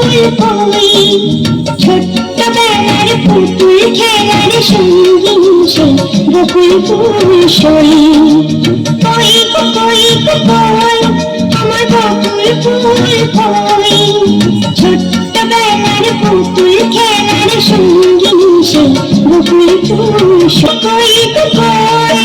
কই ছোট্টবেলার পুতুল খেলার সঙ্গী সেই বকুল ফুল সই কই কই কই আমার বকুল ফুল কই ছোট্টবেলার পুতুল খেলার সঙ্গী সেই বকুল ফুল কই কই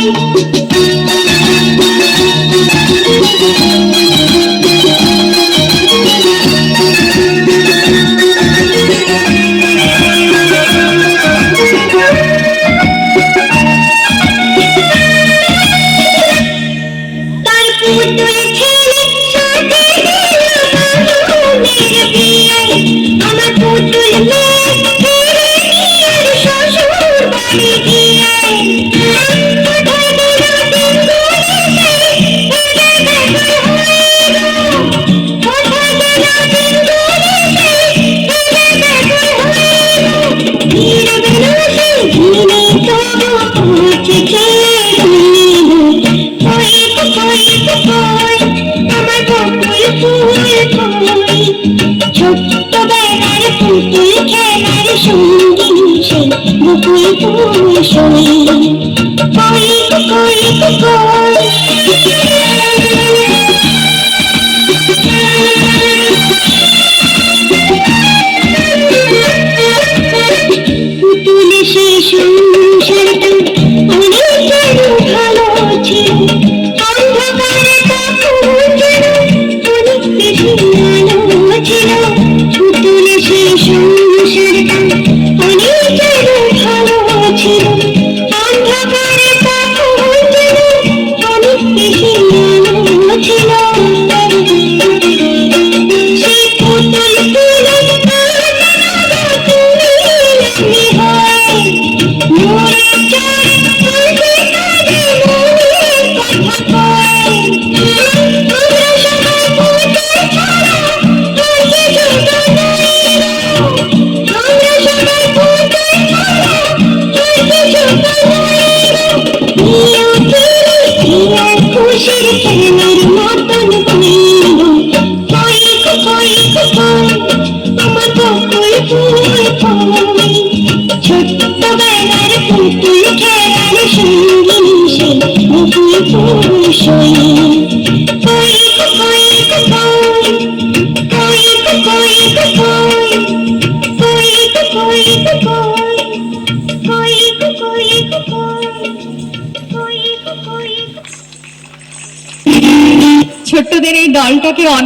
ছোট্টবেলার পুতুল খেলার সঙ্গী সেই বকুল ফুল সই কই কই কই পুতুল সে সংসারটা অনেকের ভালো ছিল অন্ধকারে তখন যেন অনেক বেশি আলো ছিল পুতুল সে সংসারটা অনেকের ভালো ছিল অন্ধকারে তখন যেন অনেক বেশি আলো ছিল সেই পুতুল ফুলে খুশির খেলার মতন কই কই কই আমার বকুল ফুল কই ছোট্টবেলার পুতুল খেলার সঙ্গী সেই বকুল ফুল সই কই কই কই কই কই কই কই কই কই ছোট্টদের এই দলটাকে